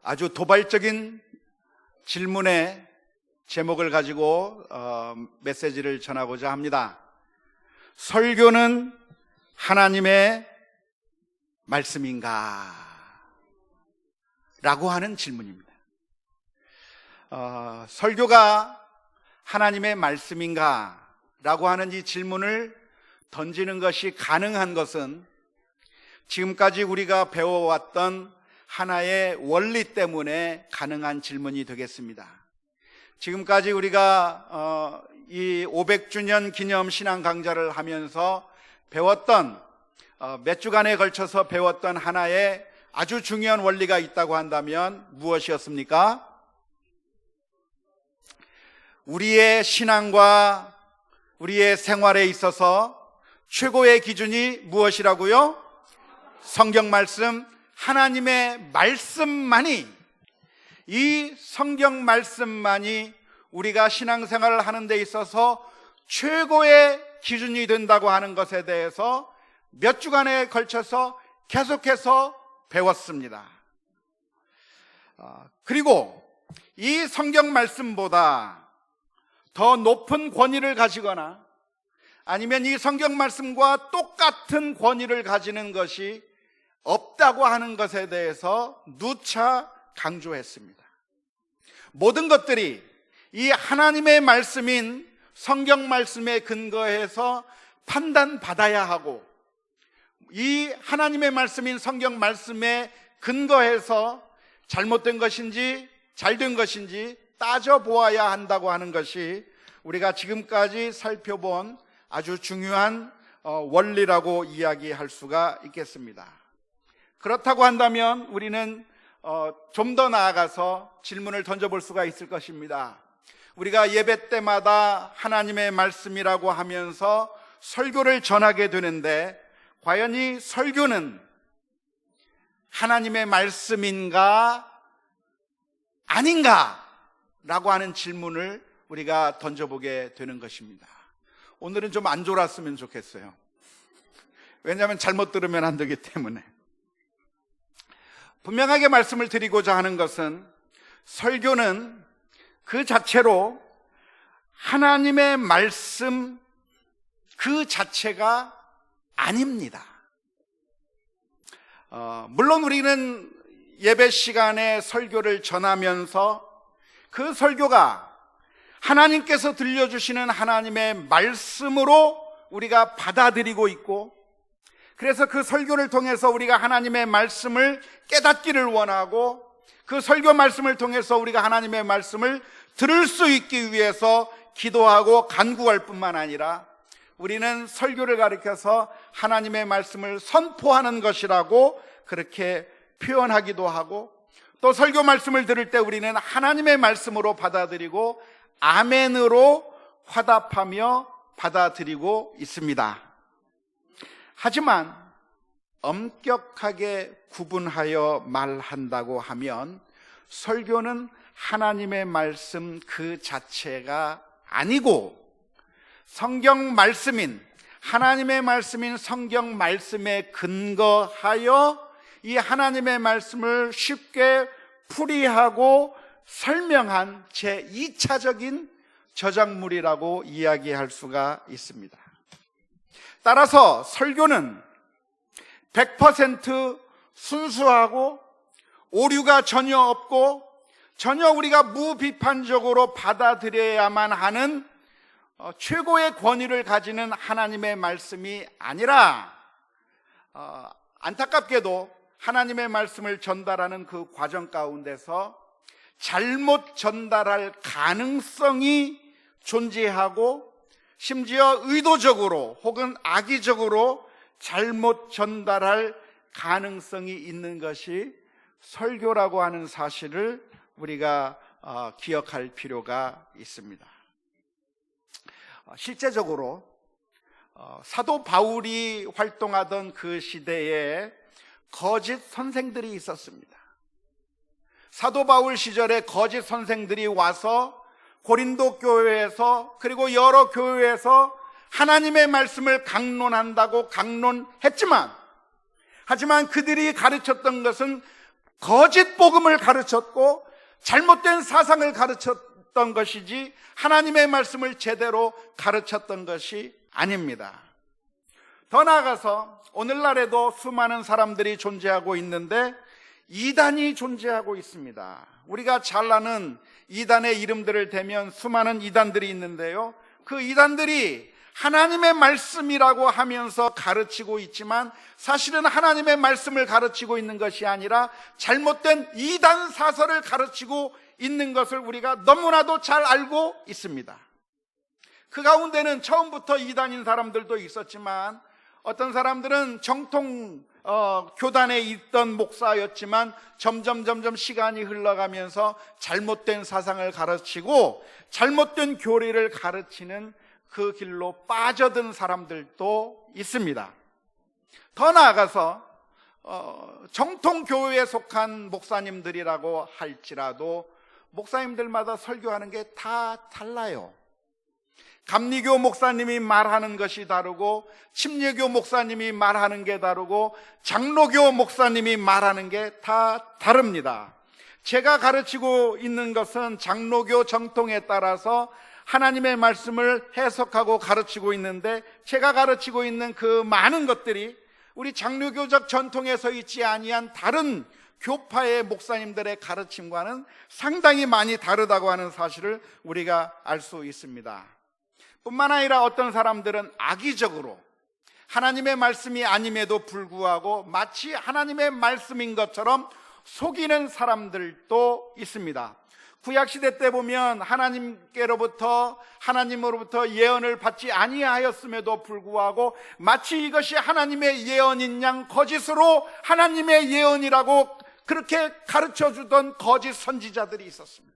아주 도발적인 질문의 제목을 가지고 메시지를 전하고자 합니다. 설교는 하나님의 말씀인가? 라고 하는 질문입니다. 설교가 하나님의 말씀인가? 라고 하는 이 질문을 던지는 것이 가능한 것은 지금까지 우리가 배워왔던 하나의 원리 때문에 가능한 질문이 되겠습니다. 지금까지 우리가 이 500주년 기념 신앙 강좌를 하면서 배웠던 몇 주간에 걸쳐서 배웠던 하나의 아주 중요한 원리가 있다고 한다면 무엇이었습니까? 우리의 신앙과 우리의 생활에 있어서 최고의 기준이 무엇이라고요? 성경 말씀, 하나님의 말씀만이, 이 성경 말씀만이 우리가 신앙생활을 하는 데 있어서 최고의 기준이 된다고 하는 것에 대해서 몇 주간에 걸쳐서 계속해서 배웠습니다. 그리고 이 성경 말씀보다 더 높은 권위를 가지거나 아니면 이 성경 말씀과 똑같은 권위를 가지는 것이 없다고 하는 것에 대해서 누차 강조했습니다. 모든 것들이 이 하나님의 말씀인 성경 말씀에 근거해서 판단받아야 하고, 이 하나님의 말씀인 성경 말씀에 근거해서 잘못된 것인지 잘된 것인지 따져보아야 한다고 하는 것이 우리가 지금까지 살펴본 아주 중요한 원리라고 이야기할 수가 있겠습니다. 그렇다고 한다면 우리는 좀 더 나아가서 질문을 던져볼 수가 있을 것입니다. 우리가 예배 때마다 하나님의 말씀이라고 하면서 설교를 전하게 되는데, 과연 이 설교는 하나님의 말씀인가 아닌가? 라고 하는 질문을 우리가 던져보게 되는 것입니다. 오늘은 좀 안 졸았으면 좋겠어요. 왜냐하면 잘못 들으면 안 되기 때문에. 분명하게 말씀을 드리고자 하는 것은 설교는 그 자체로 하나님의 말씀 그 자체가 아닙니다. 물론 우리는 예배 시간에 설교를 전하면서 그 설교가 하나님께서 들려주시는 하나님의 말씀으로 우리가 받아들이고 있고, 그래서 그 설교를 통해서 우리가 하나님의 말씀을 깨닫기를 원하고, 그 설교 말씀을 통해서 우리가 하나님의 말씀을 들을 수 있기 위해서 기도하고 간구할 뿐만 아니라, 우리는 설교를 가리켜서 하나님의 말씀을 선포하는 것이라고 그렇게 표현하기도 하고, 또 설교 말씀을 들을 때 우리는 하나님의 말씀으로 받아들이고 아멘으로 화답하며 받아들이고 있습니다. 하지만 엄격하게 구분하여 말한다고 하면 설교는 하나님의 말씀 그 자체가 아니고, 성경 말씀인, 하나님의 말씀인 성경 말씀에 근거하여 이 하나님의 말씀을 쉽게 풀이하고 설명한 제2차적인 저작물이라고 이야기할 수가 있습니다. 따라서 설교는 100% 순수하고 오류가 전혀 없고 전혀 우리가 무비판적으로 받아들여야만 하는 최고의 권위를 가지는 하나님의 말씀이 아니라, 안타깝게도 하나님의 말씀을 전달하는 그 과정 가운데서 잘못 전달할 가능성이 존재하고, 심지어 의도적으로 혹은 악의적으로 잘못 전달할 가능성이 있는 것이 설교라고 하는 사실을 우리가 기억할 필요가 있습니다. 실제적으로 사도 바울이 활동하던 그 시대에 거짓 선생들이 있었습니다. 사도 바울 시절에 거짓 선생들이 와서 고린도 교회에서, 그리고 여러 교회에서 하나님의 말씀을 강론한다고 강론했지만, 하지만 그들이 가르쳤던 것은 거짓 복음을 가르쳤고 잘못된 사상을 가르쳤던 것이지 하나님의 말씀을 제대로 가르쳤던 것이 아닙니다. 더 나아가서 오늘날에도 수많은 사람들이 존재하고 있는데 이단이 존재하고 있습니다. 우리가 잘 아는 이단의 이름들을 대면 수많은 이단들이 있는데요, 그 이단들이 하나님의 말씀이라고 하면서 가르치고 있지만 사실은 하나님의 말씀을 가르치고 있는 것이 아니라 잘못된 이단 사설을 가르치고 있는 것을 우리가 너무나도 잘 알고 있습니다. 그 가운데는 처음부터 이단인 사람들도 있었지만 어떤 사람들은 정통 교단에 있던 목사였지만 점점 시간이 흘러가면서 잘못된 사상을 가르치고 잘못된 교리를 가르치는 그 길로 빠져든 사람들도 있습니다. 더 나아가서 정통 교회에 속한 목사님들이라고 할지라도 목사님들마다 설교하는 게 다 달라요. 감리교 목사님이 말하는 것이 다르고 침례교 목사님이 말하는 게 다르고 장로교 목사님이 말하는 게 다 다릅니다. 제가 가르치고 있는 것은 장로교 정통에 따라서 하나님의 말씀을 해석하고 가르치고 있는데 제가 가르치고 있는 그 많은 것들이 우리 장로교적 전통에서 있지 아니한 다른 교파의 목사님들의 가르침과는 상당히 많이 다르다고 하는 사실을 우리가 알 수 있습니다. 뿐만 아니라 어떤 사람들은 악의적으로 하나님의 말씀이 아님에도 불구하고 마치 하나님의 말씀인 것처럼 속이는 사람들도 있습니다. 구약시대 때 보면 하나님으로부터 예언을 받지 아니하였음에도 불구하고 마치 이것이 하나님의 예언인 양 거짓으로 하나님의 예언이라고 그렇게 가르쳐주던 거짓 선지자들이 있었습니다.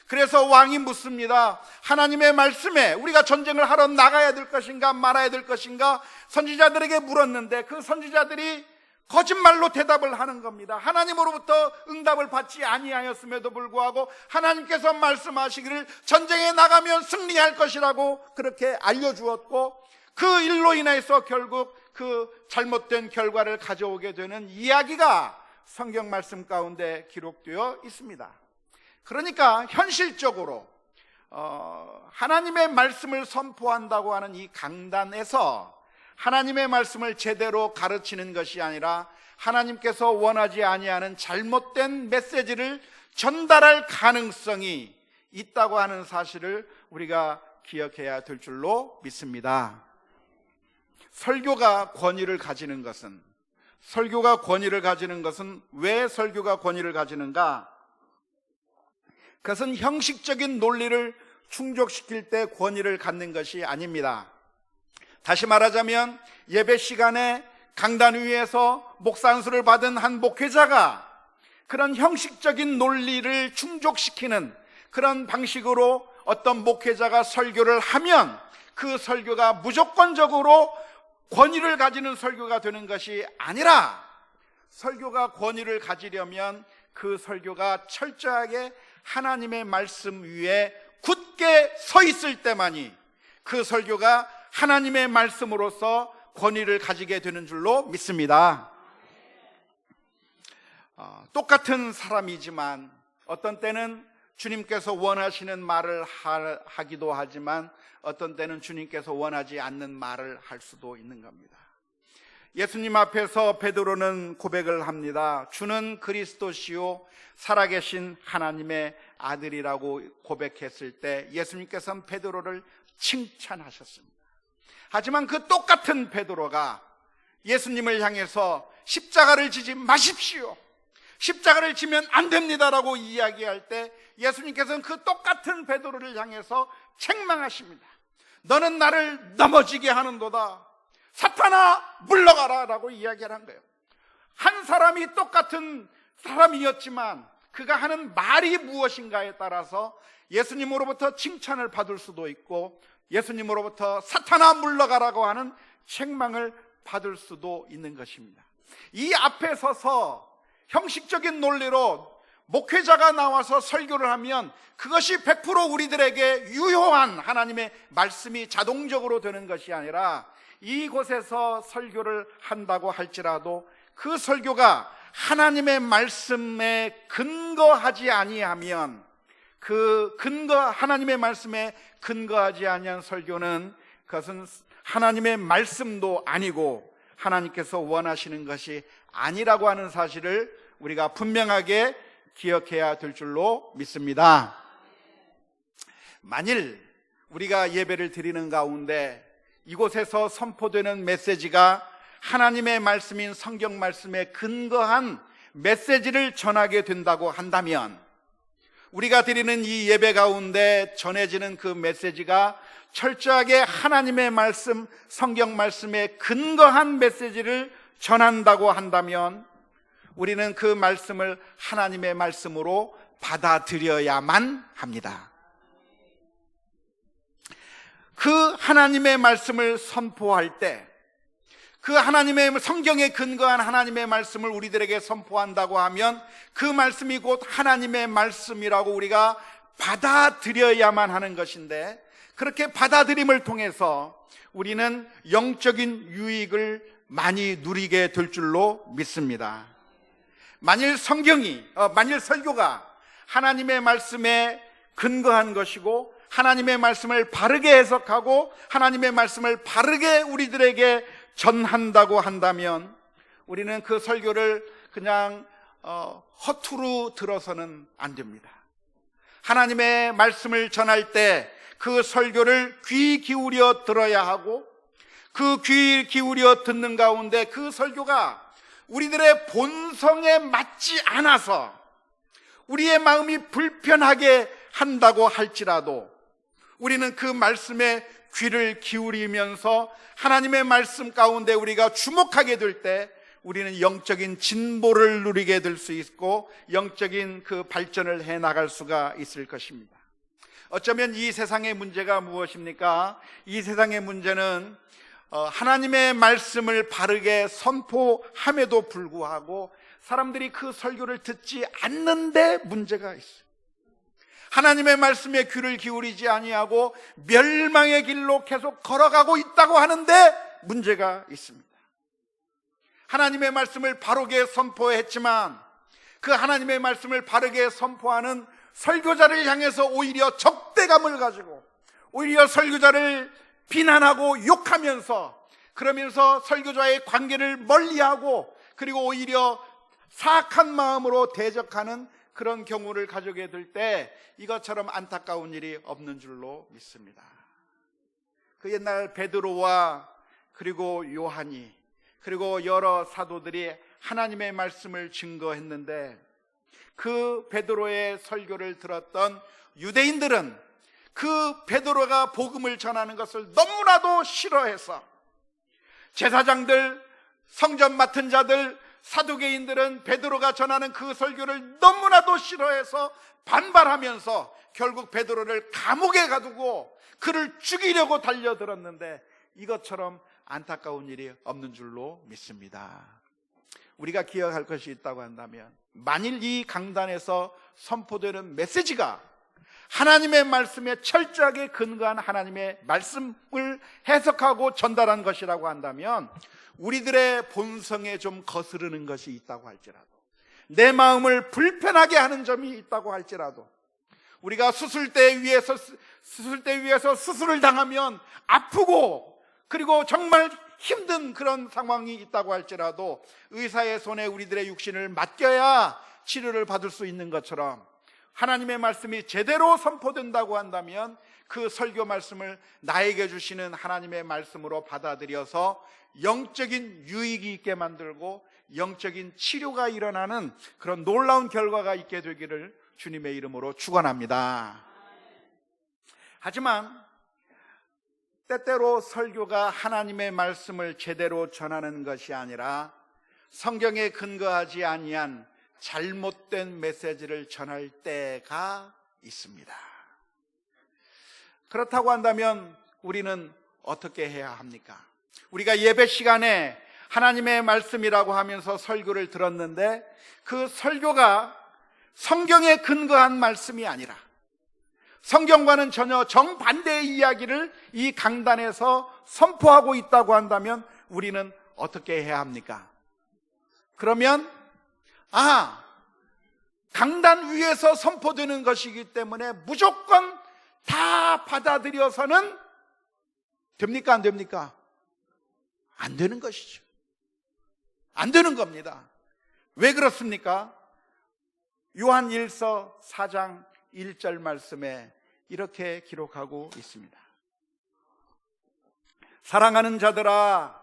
그래서 왕이 묻습니다. 하나님의 말씀에 우리가 전쟁을 하러 나가야 될 것인가 말아야 될 것인가 선지자들에게 물었는데 그 선지자들이 거짓말로 대답을 하는 겁니다. 하나님으로부터 응답을 받지 아니하였음에도 불구하고 하나님께서 말씀하시기를 전쟁에 나가면 승리할 것이라고 그렇게 알려주었고 그 일로 인해서 결국 그 잘못된 결과를 가져오게 되는 이야기가 성경 말씀 가운데 기록되어 있습니다. 그러니까 현실적으로 하나님의 말씀을 선포한다고 하는 이 강단에서 하나님의 말씀을 제대로 가르치는 것이 아니라 하나님께서 원하지 아니하는 잘못된 메시지를 전달할 가능성이 있다고 하는 사실을 우리가 기억해야 될 줄로 믿습니다. 설교가 권위를 가지는 것은 왜 설교가 권위를 가지는가? 그것은 형식적인 논리를 충족시킬 때 권위를 갖는 것이 아닙니다. 다시 말하자면 예배 시간에 강단 위에서 목사 안수를 받은 한 목회자가 그런 형식적인 논리를 충족시키는 그런 방식으로 어떤 목회자가 설교를 하면 그 설교가 무조건적으로 권위를 가지는 설교가 되는 것이 아니라 설교가 권위를 가지려면 그 설교가 철저하게 하나님의 말씀 위에 굳게 서 있을 때만이 그 설교가 하나님의 말씀으로서 권위를 가지게 되는 줄로 믿습니다. 똑같은 사람이지만 어떤 때는 주님께서 원하시는 말을 하기도 하지만 어떤 때는 주님께서 원하지 않는 말을 할 수도 있는 겁니다. 예수님 앞에서 베드로는 고백을 합니다. 주는 그리스도시요 살아계신 하나님의 아들이라고 고백했을 때 예수님께서는 베드로를 칭찬하셨습니다. 하지만 그 똑같은 베드로가 예수님을 향해서 십자가를 지지 마십시오, 십자가를 지면 안 됩니다라고 이야기할 때 예수님께서는 그 똑같은 베드로를 향해서 책망하십니다. 너는 나를 넘어지게 하는도다, 사탄아 물러가라 라고 이야기를 한 거예요. 한 사람이 똑같은 사람이었지만 그가 하는 말이 무엇인가에 따라서 예수님으로부터 칭찬을 받을 수도 있고 예수님으로부터 사탄아 물러가라고 하는 책망을 받을 수도 있는 것입니다. 이 앞에 서서 형식적인 논리로 목회자가 나와서 설교를 하면 그것이 100% 우리들에게 유효한 하나님의 말씀이 자동적으로 되는 것이 아니라 이곳에서 설교를 한다고 할지라도 그 설교가 하나님의 말씀에 근거하지 아니하면, 하나님의 말씀에 근거하지 아니한 설교는 그것은 하나님의 말씀도 아니고 하나님께서 원하시는 것이 아니라고 하는 사실을 우리가 분명하게 기억해야 될 줄로 믿습니다. 만일 우리가 예배를 드리는 가운데 이곳에서 선포되는 메시지가 하나님의 말씀인 성경 말씀에 근거한 메시지를 전하게 된다고 한다면, 우리가 드리는 이 예배 가운데 전해지는 그 메시지가 철저하게 하나님의 말씀, 성경 말씀에 근거한 메시지를 전한다고 한다면, 우리는 그 말씀을 하나님의 말씀으로 받아들여야만 합니다. 그 하나님의 말씀을 선포할 때, 그 하나님의 성경에 근거한 하나님의 말씀을 우리들에게 선포한다고 하면 그 말씀이 곧 하나님의 말씀이라고 우리가 받아들여야만 하는 것인데, 그렇게 받아들임을 통해서 우리는 영적인 유익을 많이 누리게 될 줄로 믿습니다. 만일 설교가 하나님의 말씀에 근거한 것이고 하나님의 말씀을 바르게 해석하고 하나님의 말씀을 바르게 우리들에게 전한다고 한다면, 우리는 그 설교를 그냥 허투루 들어서는 안 됩니다. 하나님의 말씀을 전할 때 그 설교를 귀 기울여 들어야 하고, 그 귀 기울여 듣는 가운데 그 설교가 우리들의 본성에 맞지 않아서 우리의 마음이 불편하게 한다고 할지라도 우리는 그 말씀에 귀를 기울이면서 하나님의 말씀 가운데 우리가 주목하게 될 때 우리는 영적인 진보를 누리게 될 수 있고 영적인 그 발전을 해 나갈 수가 있을 것입니다. 어쩌면 이 세상의 문제가 무엇입니까? 이 세상의 문제는 하나님의 말씀을 바르게 선포함에도 불구하고 사람들이 그 설교를 듣지 않는데 문제가 있어요. 하나님의 말씀에 귀를 기울이지 아니하고 멸망의 길로 계속 걸어가고 있다고 하는데 문제가 있습니다. 하나님의 말씀을 바르게 선포했지만 그 하나님의 말씀을 바르게 선포하는 설교자를 향해서 오히려 적대감을 가지고 오히려 설교자를 비난하고 욕하면서, 그러면서 설교자의 관계를 멀리하고 그리고 오히려 사악한 마음으로 대적하는 그런 경우를 가져게 될 때 이것처럼 안타까운 일이 없는 줄로 믿습니다. 그 옛날 베드로와 그리고 요한이 그리고 여러 사도들이 하나님의 말씀을 증거했는데, 그 베드로의 설교를 들었던 유대인들은 그 베드로가 복음을 전하는 것을 너무나도 싫어해서 제사장들, 성전 맡은 자들, 사두개인들은 베드로가 전하는 그 설교를 너무나도 싫어해서 반발하면서 결국 베드로를 감옥에 가두고 그를 죽이려고 달려들었는데 이것처럼 안타까운 일이 없는 줄로 믿습니다. 우리가 기억할 것이 있다고 한다면, 만일 이 강단에서 선포되는 메시지가 하나님의 말씀에 철저하게 근거한 하나님의 말씀을 해석하고 전달한 것이라고 한다면 우리들의 본성에 좀 거스르는 것이 있다고 할지라도, 내 마음을 불편하게 하는 점이 있다고 할지라도, 우리가 수술대 위에서 수술을 당하면 아프고 그리고 정말 힘든 그런 상황이 있다고 할지라도 의사의 손에 우리들의 육신을 맡겨야 치료를 받을 수 있는 것처럼 하나님의 말씀이 제대로 선포된다고 한다면 그 설교 말씀을 나에게 주시는 하나님의 말씀으로 받아들여서 영적인 유익이 있게 만들고 영적인 치료가 일어나는 그런 놀라운 결과가 있게 되기를 주님의 이름으로 축원합니다. 하지만 때때로 설교가 하나님의 말씀을 제대로 전하는 것이 아니라 성경에 근거하지 아니한 잘못된 메시지를 전할 때가 있습니다. 그렇다고 한다면 우리는 어떻게 해야 합니까? 우리가 예배 시간에 하나님의 말씀이라고 하면서 설교를 들었는데 그 설교가 성경에 근거한 말씀이 아니라 성경과는 전혀 정반대의 이야기를 이 강단에서 선포하고 있다고 한다면 우리는 어떻게 해야 합니까? 그러면 강단 위에서 선포되는 것이기 때문에 무조건 다 받아들여서는 됩니까? 안 됩니까? 안 되는 것이죠. 안 되는 겁니다. 왜 그렇습니까? 요한 1서 4장 1절 말씀에 이렇게 기록하고 있습니다. 사랑하는 자들아,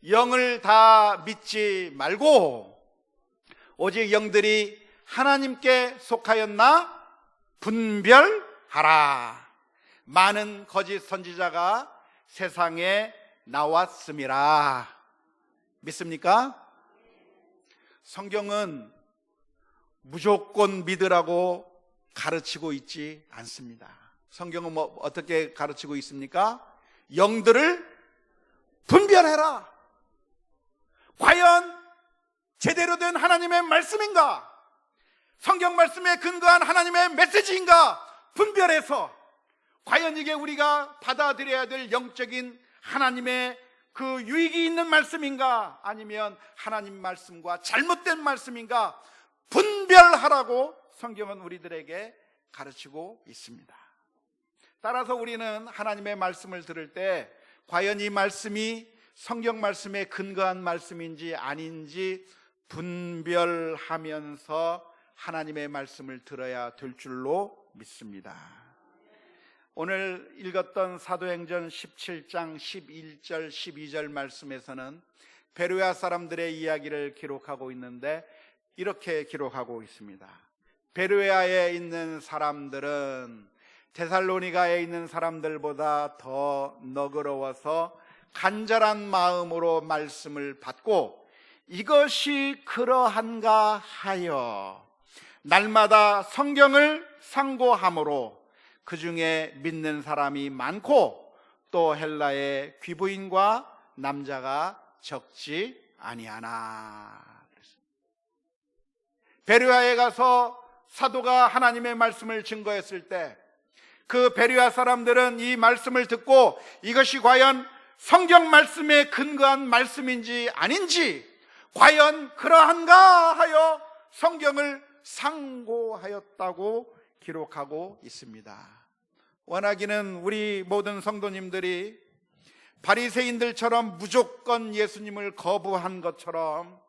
영을 다 믿지 말고 오직 영들이 하나님께 속하였나 분별하라. 많은 거짓 선지자가 세상에 나왔음이라. 믿습니까? 성경은 무조건 믿으라고 가르치고 있지 않습니다. 성경은 어떻게 가르치고 있습니까? 영들을 분별해라. 과연 제대로 된 하나님의 말씀인가? 성경 말씀에 근거한 하나님의 메시지인가? 분별해서 과연 이게 우리가 받아들여야 될 영적인 하나님의 그 유익이 있는 말씀인가? 아니면 하나님 말씀과 잘못된 말씀인가? 분별하라고 성경은 우리들에게 가르치고 있습니다. 따라서 우리는 하나님의 말씀을 들을 때 과연 이 말씀이 성경 말씀에 근거한 말씀인지 아닌지 분별하면서 하나님의 말씀을 들어야 될 줄로 믿습니다. 오늘 읽었던 사도행전 17장 11절 12절 말씀에서는 베로야 사람들의 이야기를 기록하고 있는데 이렇게 기록하고 있습니다. 베로야에 있는 사람들은 데살로니가에 있는 사람들보다 더 너그러워서 간절한 마음으로 말씀을 받고 이것이 그러한가 하여 날마다 성경을 상고함으로 그 중에 믿는 사람이 많고 또 헬라의 귀부인과 남자가 적지 아니하나. 베로야에 가서 사도가 하나님의 말씀을 증거했을 때 그 베로야 사람들은 이 말씀을 듣고 이것이 과연 성경 말씀에 근거한 말씀인지 아닌지 과연 그러한가 하여 성경을 상고하였다고 기록하고 있습니다. 원하기는 우리 모든 성도님들이 바리새인들처럼 무조건 예수님을 거부한 것처럼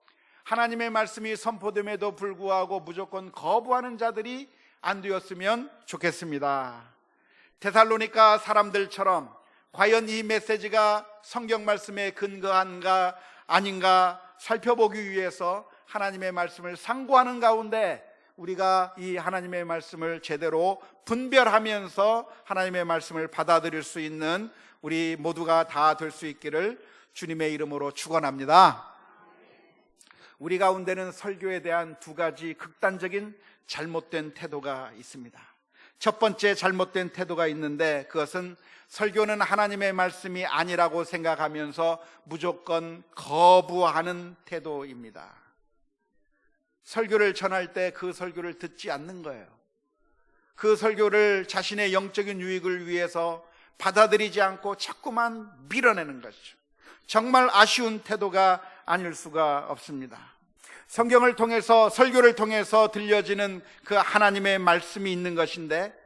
하나님의 말씀이 선포됨에도 불구하고 무조건 거부하는 자들이 안 되었으면 좋겠습니다. 데살로니가 사람들처럼 과연 이 메시지가 성경 말씀에 근거한가 아닌가 살펴보기 위해서 하나님의 말씀을 상고하는 가운데 우리가 이 하나님의 말씀을 제대로 분별하면서 하나님의 말씀을 받아들일 수 있는 우리 모두가 다 될 수 있기를 주님의 이름으로 축원합니다. 우리 가운데는 설교에 대한 두 가지 극단적인 잘못된 태도가 있습니다. 첫 번째 잘못된 태도가 있는데 그것은 설교는 하나님의 말씀이 아니라고 생각하면서 무조건 거부하는 태도입니다. 설교를 전할 때 그 설교를 듣지 않는 거예요. 그 설교를 자신의 영적인 유익을 위해서 받아들이지 않고 자꾸만 밀어내는 것이죠. 정말 아쉬운 태도가 아닐 수가 없습니다. 성경을 통해서 설교를 통해서 들려지는 그 하나님의 말씀이 있는 것인데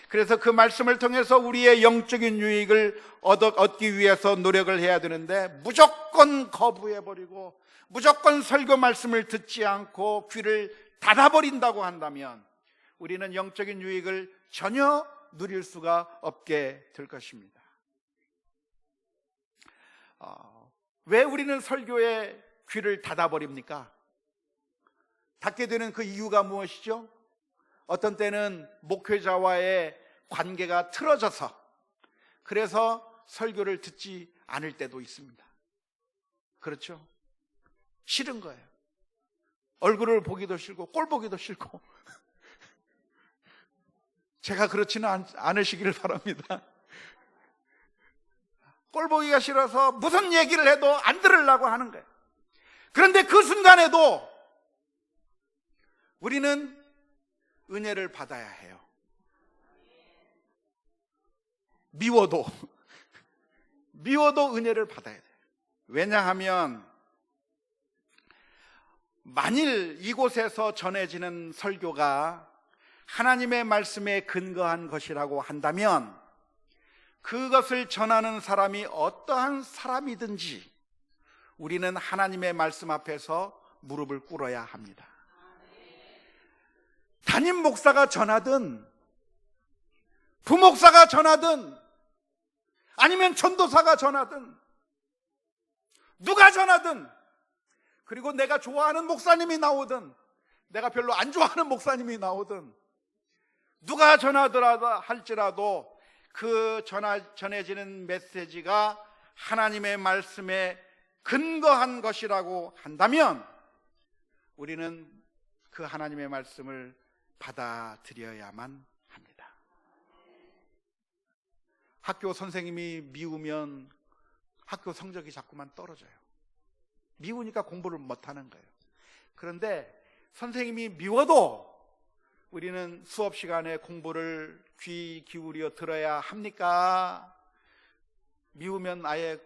그래서 그 말씀을 통해서 우리의 영적인 유익을 얻기 위해서 노력을 해야 되는데 무조건 거부해버리고 무조건 설교 말씀을 듣지 않고 귀를 닫아버린다고 한다면 우리는 영적인 유익을 전혀 누릴 수가 없게 될 것입니다. 왜 우리는 설교에 귀를 닫아버립니까? 닫게 되는 그 이유가 무엇이죠? 어떤 때는 목회자와의 관계가 틀어져서 그래서 설교를 듣지 않을 때도 있습니다. 그렇죠? 싫은 거예요. 얼굴을 보기도 싫고 꼴 보기도 싫고 제가 그렇지는 않으시기를 바랍니다. 꼴 보기가 싫어서 무슨 얘기를 해도 안 들으려고 하는 거예요. 그런데 그 순간에도 우리는 은혜를 받아야 해요. 미워도 은혜를 받아야 돼요. 왜냐하면 만일 이곳에서 전해지는 설교가 하나님의 말씀에 근거한 것이라고 한다면 그것을 전하는 사람이 어떠한 사람이든지 우리는 하나님의 말씀 앞에서 무릎을 꿇어야 합니다. 담임 목사가 전하든 부목사가 전하든 아니면 전도사가 전하든 누가 전하든, 그리고 내가 좋아하는 목사님이 나오든 내가 별로 안 좋아하는 목사님이 나오든 누가 전하더라도 할지라도 그 전해지는 메시지가 하나님의 말씀에 근거한 것이라고 한다면 우리는 그 하나님의 말씀을 받아들여야만 합니다. 학교 선생님이 미우면 학교 성적이 자꾸만 떨어져요. 미우니까 공부를 못하는 거예요. 그런데 선생님이 미워도 우리는 수업 시간에 공부를 귀 기울여 들어야 합니까? 미우면 아예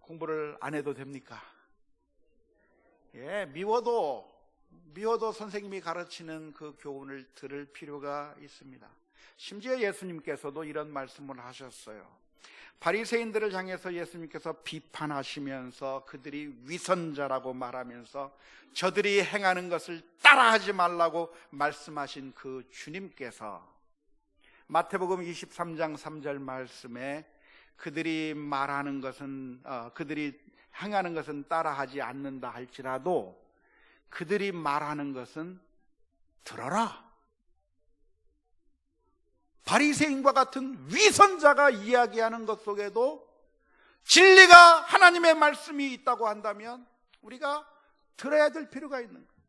공부를 안 해도 됩니까? 예, 미워도 선생님이 가르치는 그 교훈을 들을 필요가 있습니다. 심지어 예수님께서도 이런 말씀을 하셨어요. 바리새인들을 향해서 예수님께서 비판하시면서 그들이 위선자라고 말하면서 저들이 행하는 것을 따라하지 말라고 말씀하신 그 주님께서 마태복음 23장 3절 말씀에 그들이 말하는 것은 그들이 행하는 것은 따라하지 않는다 할지라도 그들이 말하는 것은 들어라. 바리새인과 같은 위선자가 이야기하는 것 속에도 진리가 하나님의 말씀이 있다고 한다면 우리가 들어야 될 필요가 있는 거예요.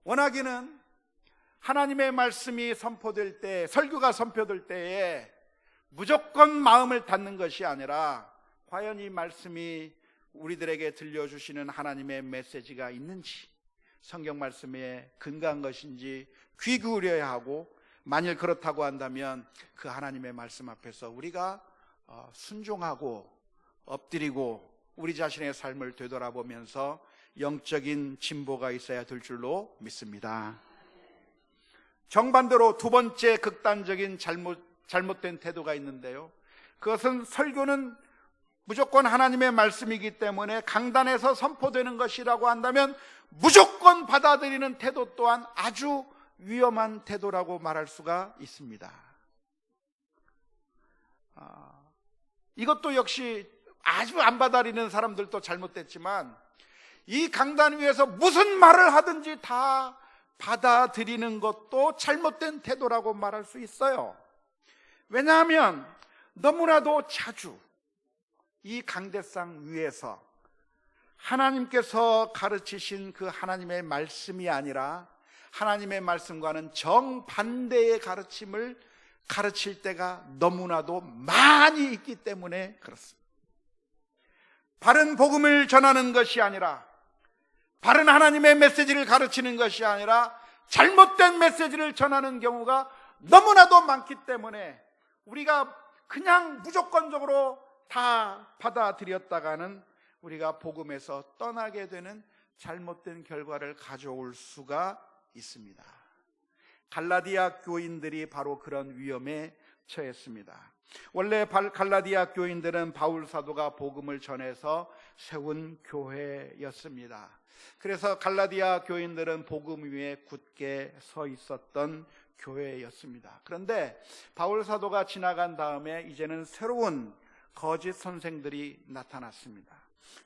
원하기는 하나님의 말씀이 선포될 때, 설교가 선포될 때에 무조건 마음을 닫는 것이 아니라 과연 이 말씀이 우리들에게 들려주시는 하나님의 메시지가 있는지, 성경 말씀에 근거한 것인지 귀 기울여야 하고, 만일 그렇다고 한다면 그 하나님의 말씀 앞에서 우리가 순종하고 엎드리고 우리 자신의 삶을 되돌아보면서 영적인 진보가 있어야 될 줄로 믿습니다. 정반대로 두 번째 극단적인 잘못된 태도가 있는데요, 그것은 설교는 무조건 하나님의 말씀이기 때문에 강단에서 선포되는 것이라고 한다면 무조건 받아들이는 태도 또한 아주 위험한 태도라고 말할 수가 있습니다. 이것도 역시 아주 안 받아들이는 사람들도 잘못됐지만 이 강단 위에서 무슨 말을 하든지 다 받아들이는 것도 잘못된 태도라고 말할 수 있어요. 왜냐하면 너무나도 자주 이 강대상 위에서 하나님께서 가르치신 그 하나님의 말씀이 아니라 하나님의 말씀과는 정반대의 가르침을 가르칠 때가 너무나도 많이 있기 때문에 그렇습니다. 바른 복음을 전하는 것이 아니라, 바른 하나님의 메시지를 가르치는 것이 아니라 잘못된 메시지를 전하는 경우가 너무나도 많기 때문에 우리가 그냥 무조건적으로 다 받아들였다가는 우리가 복음에서 떠나게 되는 잘못된 결과를 가져올 수가 있습니다. 갈라디아 교인들이 바로 그런 위험에 처했습니다. 원래 갈라디아 교인들은 바울 사도가 복음을 전해서 세운 교회였습니다. 그래서 갈라디아 교인들은 복음 위에 굳게 서 있었던 교회였습니다. 그런데 바울 사도가 지나간 다음에 이제는 새로운 거짓 선생들이 나타났습니다.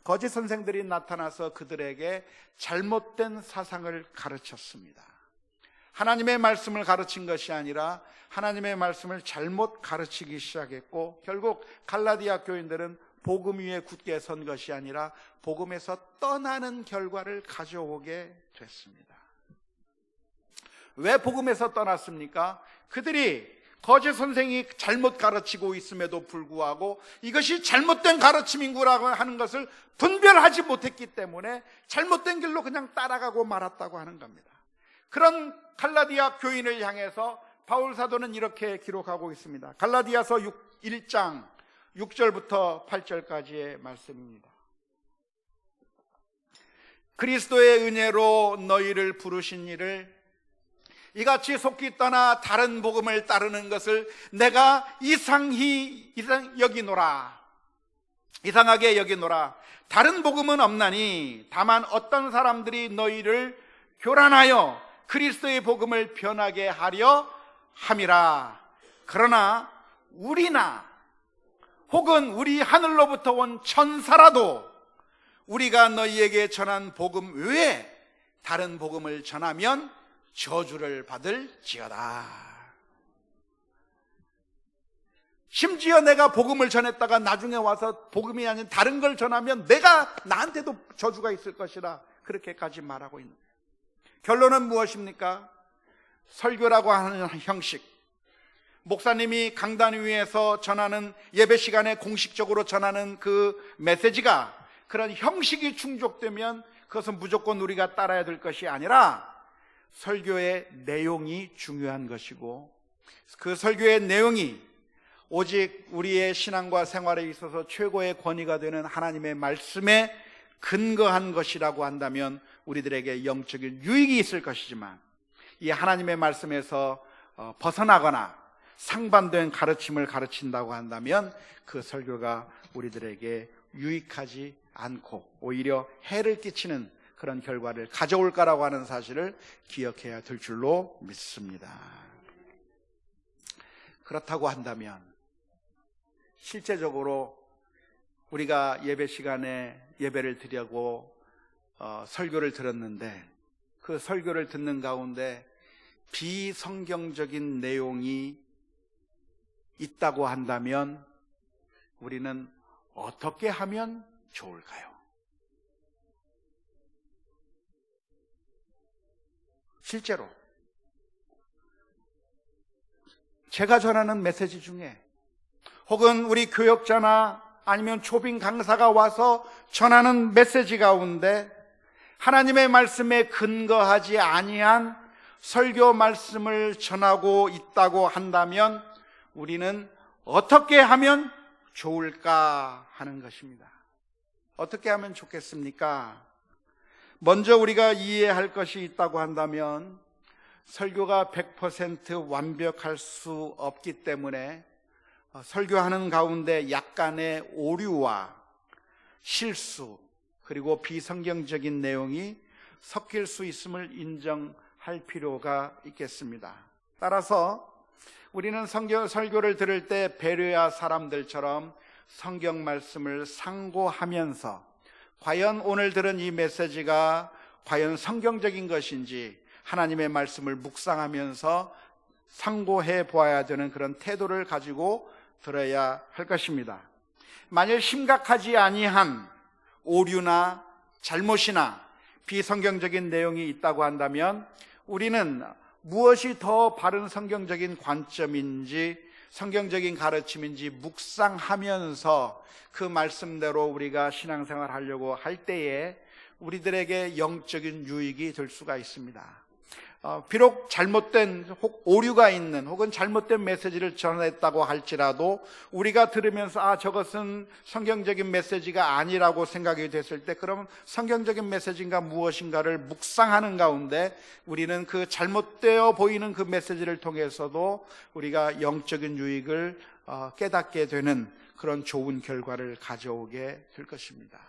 거짓 선생들이 나타나서 그들에게 잘못된 사상을 가르쳤습니다. 하나님의 말씀을 가르친 것이 아니라 하나님의 말씀을 잘못 가르치기 시작했고, 결국 갈라디아 교인들은 복음 위에 굳게 선 것이 아니라 복음에서 떠나는 결과를 가져오게 됐습니다. 왜 복음에서 떠났습니까? 그들이 거짓 선생이 잘못 가르치고 있음에도 불구하고 이것이 잘못된 가르침인구라고 하는 것을 분별하지 못했기 때문에 잘못된 길로 그냥 따라가고 말았다고 하는 겁니다. 그런 갈라디아 교인을 향해서 바울 사도는 이렇게 기록하고 있습니다. 갈라디아서 1장 6절부터 8절까지의 말씀입니다. 그리스도의 은혜로 너희를 부르신 이를 이같이 속기 떠나 다른 복음을 따르는 것을 내가 이상하게 여기노라. 다른 복음은 없나니 다만 어떤 사람들이 너희를 교란하여 그리스도의 복음을 변하게 하려 함이라. 그러나 우리나 혹은 우리 하늘로부터 온 천사라도 우리가 너희에게 전한 복음 외에 다른 복음을 전하면 저주를 받을지어다. 심지어 내가 복음을 전했다가 나중에 와서 복음이 아닌 다른 걸 전하면 나한테도 저주가 있을 것이라 그렇게까지 말하고 있는 거예요. 결론은 무엇입니까? 설교라고 하는 형식, 목사님이 강단 위에서 전하는 예배 시간에 공식적으로 전하는 그 메시지가 그런 형식이 충족되면 그것은 무조건 우리가 따라야 될 것이 아니라 설교의 내용이 중요한 것이고, 그 설교의 내용이 오직 우리의 신앙과 생활에 있어서 최고의 권위가 되는 하나님의 말씀에 근거한 것이라고 한다면 우리들에게 영적인 유익이 있을 것이지만, 이 하나님의 말씀에서 벗어나거나 상반된 가르침을 가르친다고 한다면 그 설교가 우리들에게 유익하지 않고 오히려 해를 끼치는 그런 결과를 가져올까라고 하는 사실을 기억해야 될 줄로 믿습니다. 그렇다고 한다면 실제적으로 우리가 예배 시간에 예배를 드리고 설교를 들었는데 그 설교를 듣는 가운데 비성경적인 내용이 있다고 한다면 우리는 어떻게 하면 좋을까요? 실제로 제가 전하는 메시지 중에 혹은 우리 교역자나 아니면 초빙 강사가 와서 전하는 메시지 가운데 하나님의 말씀에 근거하지 아니한 설교 말씀을 전하고 있다고 한다면 우리는 어떻게 하면 좋을까 하는 것입니다. 어떻게 하면 좋겠습니까? 먼저 우리가 이해할 것이 있다고 한다면 설교가 100% 완벽할 수 없기 때문에 설교하는 가운데 약간의 오류와 실수 그리고 비성경적인 내용이 섞일 수 있음을 인정할 필요가 있겠습니다. 따라서 우리는 설교를 들을 때 베레아 사람들처럼 성경 말씀을 상고하면서 과연 오늘 들은 이 메시지가 과연 성경적인 것인지 하나님의 말씀을 묵상하면서 상고해 보아야 되는 그런 태도를 가지고 들어야 할 것입니다. 만일 심각하지 아니한 오류나 잘못이나 비성경적인 내용이 있다고 한다면 우리는 무엇이 더 바른 성경적인 관점인지 성경적인 가르침인지 묵상하면서 그 말씀대로 우리가 신앙생활 하려고 할 때에 우리들에게 영적인 유익이 될 수가 있습니다. 비록 잘못된 오류가 있는 혹은 잘못된 메시지를 전했다고 할지라도 우리가 들으면서 저것은 성경적인 메시지가 아니라고 생각이 됐을 때 그럼 성경적인 메시지인가 무엇인가를 묵상하는 가운데 우리는 그 잘못되어 보이는 그 메시지를 통해서도 우리가 영적인 유익을 깨닫게 되는 그런 좋은 결과를 가져오게 될 것입니다.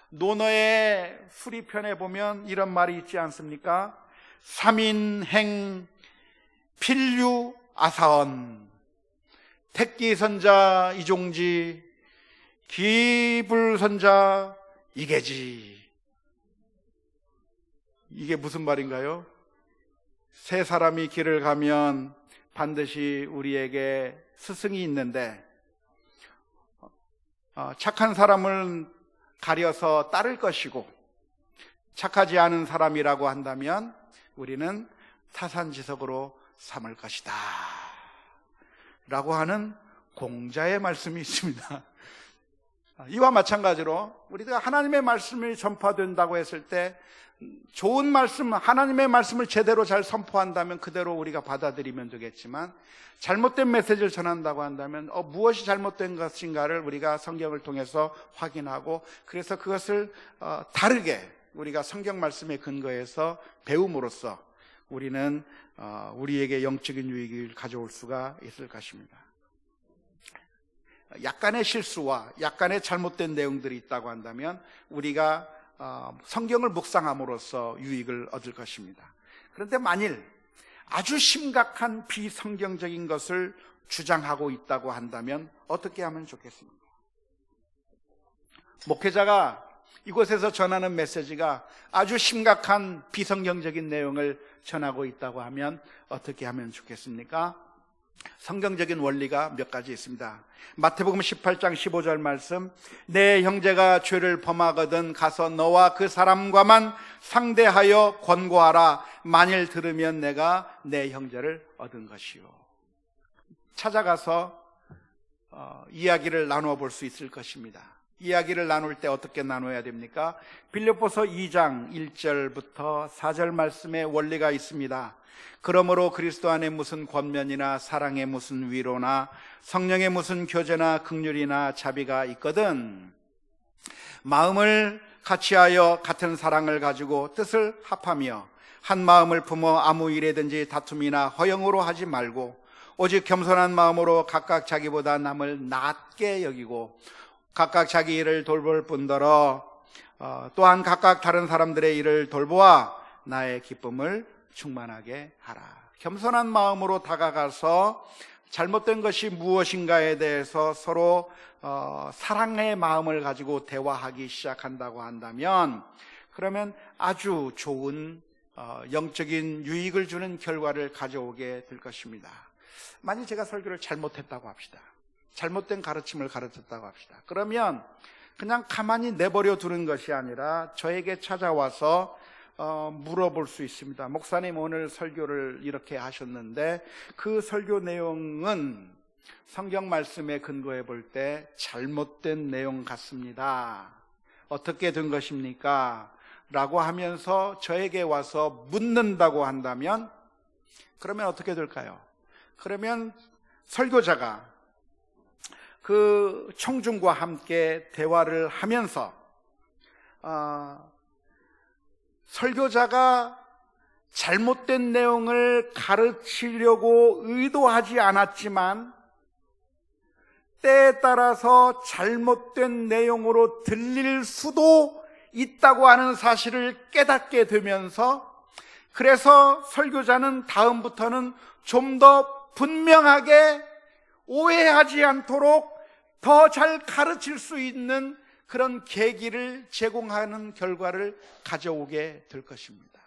논어의 수리편에 보면 이런 말이 있지 않습니까? 삼인행 필류 아사언 택기선자 이종지 기불선자 이계지. 이게 무슨 말인가요? 세 사람이 길을 가면 반드시 우리에게 스승이 있는데 착한 사람을 가려서 따를 것이고 착하지 않은 사람이라고 한다면 우리는 타산지석으로 삼을 것이다 라고 하는 공자의 말씀이 있습니다. 이와 마찬가지로 우리가 하나님의 말씀이 전파된다고 했을 때 좋은 말씀, 하나님의 말씀을 제대로 잘 선포한다면 그대로 우리가 받아들이면 되겠지만 잘못된 메시지를 전한다고 한다면 무엇이 잘못된 것인가를 우리가 성경을 통해서 확인하고 그래서 그것을 다르게 우리가 성경 말씀에 근거해서 배움으로써 우리는 우리에게 영적인 유익을 가져올 수가 있을 것입니다. 약간의 실수와 약간의 잘못된 내용들이 있다고 한다면 우리가 성경을 묵상함으로써 유익을 얻을 것입니다. 그런데 만일 아주 심각한 비성경적인 것을 주장하고 있다고 한다면 어떻게 하면 좋겠습니까? 목회자가 이곳에서 전하는 메시지가 아주 심각한 비성경적인 내용을 전하고 있다고 하면 어떻게 하면 좋겠습니까? 성경적인 원리가 몇 가지 있습니다. 마태복음 18장 15절 말씀, 내 형제가 죄를 범하거든 가서 너와 그 사람과만 상대하여 권고하라. 만일 들으면 내가 내 형제를 얻은 것이요. 찾아가서 이야기를 나누어 볼 수 있을 것입니다. 이야기를 나눌 때 어떻게 나눠야 됩니까? 빌립보서 2장 1절부터 4절 말씀의 원리가 있습니다. 그러므로 그리스도 안에 무슨 권면이나 사랑에 무슨 위로나 성령의 무슨 교제나 긍휼이나 자비가 있거든 마음을 같이하여 같은 사랑을 가지고 뜻을 합하며 한 마음을 품어 아무 일에든지 다툼이나 허영으로 하지 말고 오직 겸손한 마음으로 각각 자기보다 남을 낮게 여기고 각각 자기 일을 돌볼 뿐더러 또한 각각 다른 사람들의 일을 돌보아 나의 기쁨을 충만하게 하라. 겸손한 마음으로 다가가서 잘못된 것이 무엇인가에 대해서 서로 사랑의 마음을 가지고 대화하기 시작한다고 한다면 그러면 아주 좋은 영적인 유익을 주는 결과를 가져오게 될 것입니다. 만약 제가 설교를 잘못했다고 합시다. 잘못된 가르침을 가르쳤다고 합시다. 그러면 그냥 가만히 내버려 두는 것이 아니라 저에게 찾아와서 물어볼 수 있습니다. 목사님, 오늘 설교를 이렇게 하셨는데 그 설교 내용은 성경 말씀에 근거해 볼 때 잘못된 내용 같습니다. 어떻게 된 것입니까? 라고 하면서 저에게 와서 묻는다고 한다면 그러면 어떻게 될까요? 그러면 설교자가 그 청중과 함께 대화를 하면서 설교자가 잘못된 내용을 가르치려고 의도하지 않았지만 때에 따라서 잘못된 내용으로 들릴 수도 있다고 하는 사실을 깨닫게 되면서 그래서 설교자는 다음부터는 좀 더 분명하게 오해하지 않도록 더 잘 가르칠 수 있는 그런 계기를 제공하는 결과를 가져오게 될 것입니다.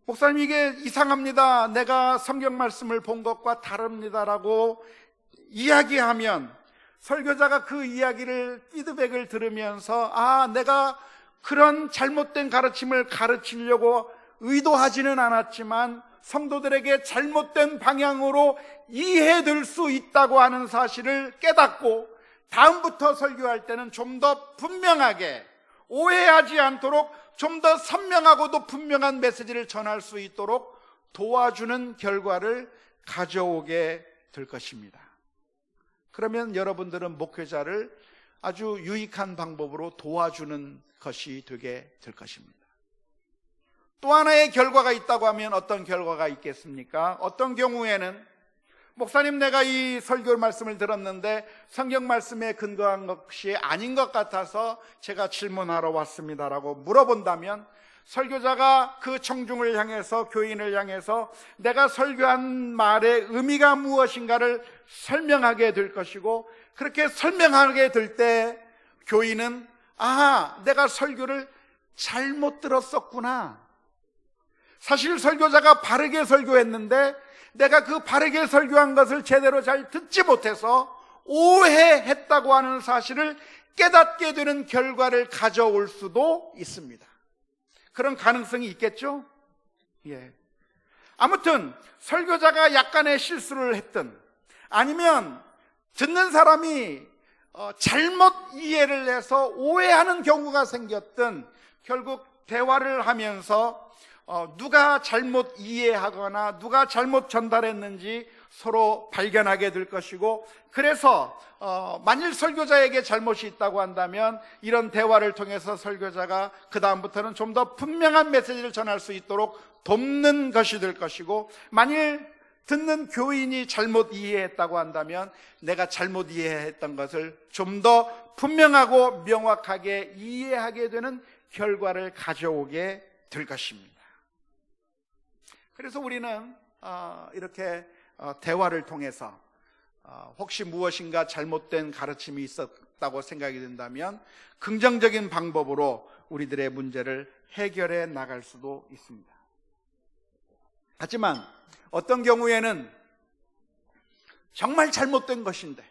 목사님, 이게 이상합니다. 내가 성경 말씀을 본 것과 다릅니다라고 이야기하면 설교자가 그 이야기를 피드백을 들으면서 내가 그런 잘못된 가르침을 가르치려고 의도하지는 않았지만 성도들에게 잘못된 방향으로 이해될 수 있다고 하는 사실을 깨닫고 다음부터 설교할 때는 좀 더 분명하게 오해하지 않도록 좀 더 선명하고도 분명한 메시지를 전할 수 있도록 도와주는 결과를 가져오게 될 것입니다. 그러면 여러분들은 목회자를 아주 유익한 방법으로 도와주는 것이 되게 될 것입니다. 또 하나의 결과가 있다고 하면 어떤 결과가 있겠습니까? 어떤 경우에는 목사님, 내가 이 설교 말씀을 들었는데 성경 말씀에 근거한 것이 아닌 것 같아서 제가 질문하러 왔습니다라고 물어본다면 설교자가 그 청중을 향해서, 교인을 향해서 내가 설교한 말의 의미가 무엇인가를 설명하게 될 것이고, 그렇게 설명하게 될 때 교인은 내가 설교를 잘못 들었었구나. 사실 설교자가 바르게 설교했는데 내가 그 바르게 설교한 것을 제대로 잘 듣지 못해서 오해했다고 하는 사실을 깨닫게 되는 결과를 가져올 수도 있습니다. 그런 가능성이 있겠죠? 예. 아무튼 설교자가 약간의 실수를 했든 아니면 듣는 사람이 잘못 이해를 해서 오해하는 경우가 생겼든 결국 대화를 하면서 누가 잘못 이해하거나 누가 잘못 전달했는지 서로 발견하게 될 것이고, 그래서 만일 설교자에게 잘못이 있다고 한다면 이런 대화를 통해서 설교자가 그 다음부터는 좀 더 분명한 메시지를 전할 수 있도록 돕는 것이 될 것이고, 만일 듣는 교인이 잘못 이해했다고 한다면 내가 잘못 이해했던 것을 좀 더 분명하고 명확하게 이해하게 되는 결과를 가져오게 될 것입니다. 그래서 우리는 이렇게 대화를 통해서 혹시 무엇인가 잘못된 가르침이 있었다고 생각이 든다면 긍정적인 방법으로 우리들의 문제를 해결해 나갈 수도 있습니다. 하지만 어떤 경우에는 정말 잘못된 것인데,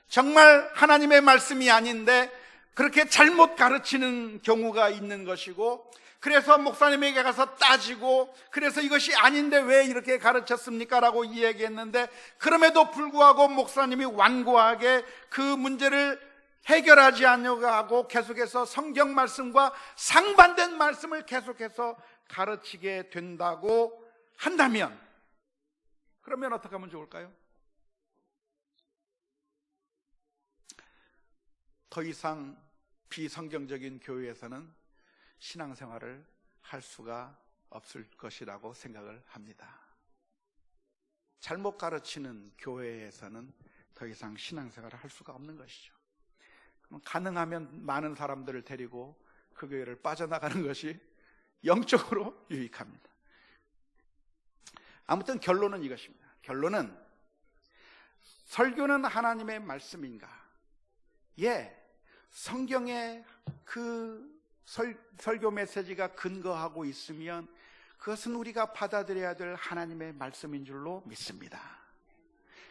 정말 하나님의 말씀이 아닌데 그렇게 잘못 가르치는 경우가 있는 것이고, 그래서 목사님에게 가서 따지고, 그래서 이것이 아닌데 왜 이렇게 가르쳤습니까? 라고 이야기했는데, 그럼에도 불구하고 목사님이 완고하게 그 문제를 해결하지 않으려고 하고 계속해서 성경 말씀과 상반된 말씀을 계속해서 가르치게 된다고 한다면, 그러면 어떻게 하면 좋을까요? 더 이상 비성경적인 교회에서는 신앙생활을 할 수가 없을 것이라고 생각을 합니다. 잘못 가르치는 교회에서는 더 이상 신앙생활을 할 수가 없는 것이죠. 가능하면 많은 사람들을 데리고 그 교회를 빠져나가는 것이 영적으로 유익합니다. 아무튼 결론은 이것입니다. 결론은, 설교는 하나님의 말씀인가? 예, 성경에 그 설교 메시지가 근거하고 있으면 그것은 우리가 받아들여야 될 하나님의 말씀인 줄로 믿습니다.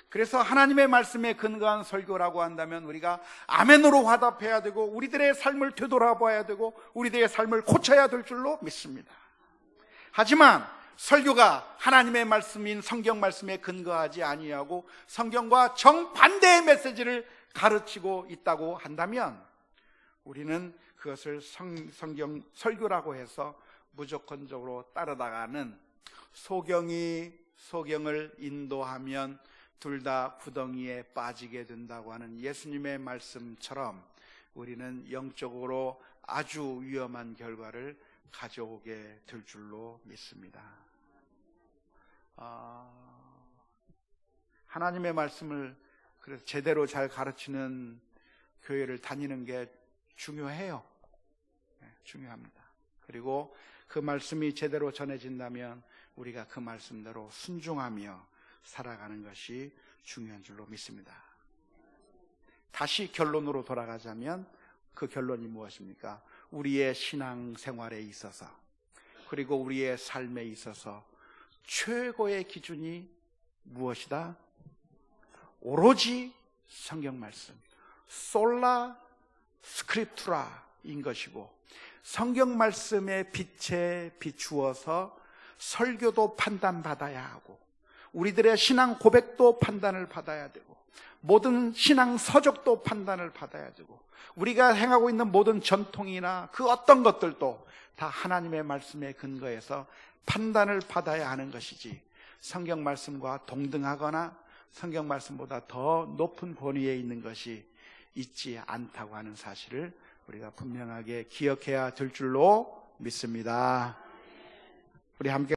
그래서 하나님의 말씀에 근거한 설교라고 한다면 우리가 아멘으로 화답해야 되고, 우리들의 삶을 되돌아봐야 되고, 우리들의 삶을 고쳐야 될 줄로 믿습니다. 하지만 설교가 하나님의 말씀인 성경 말씀에 근거하지 아니하고 성경과 정반대의 메시지를 가르치고 있다고 한다면 우리는 그것을 성경 설교라고 해서 무조건적으로 따라다가는, 소경이 소경을 인도하면 둘 다 구덩이에 빠지게 된다고 하는 예수님의 말씀처럼 우리는 영적으로 아주 위험한 결과를 가져오게 될 줄로 믿습니다. 하나님의 말씀을 그래서 제대로 잘 가르치는 교회를 다니는 게 중요해요. 중요합니다. 그리고 그 말씀이 제대로 전해진다면 우리가 그 말씀대로 순종하며 살아가는 것이 중요한 줄로 믿습니다. 다시 결론으로 돌아가자면 그 결론이 무엇입니까? 우리의 신앙 생활에 있어서, 그리고 우리의 삶에 있어서 최고의 기준이 무엇이다? 오로지 성경 말씀, 솔라 스크립투라인 것이고, 성경 말씀의 빛에 비추어서 설교도 판단받아야 하고, 우리들의 신앙 고백도 판단을 받아야 되고, 모든 신앙 서적도 판단을 받아야 되고, 우리가 행하고 있는 모든 전통이나 그 어떤 것들도 다 하나님의 말씀에 근거해서 판단을 받아야 하는 것이지, 성경 말씀과 동등하거나 성경 말씀보다 더 높은 권위에 있는 것이 있지 않다고 하는 사실을 우리가 분명하게 기억해야 될 줄로 믿습니다. 우리 함께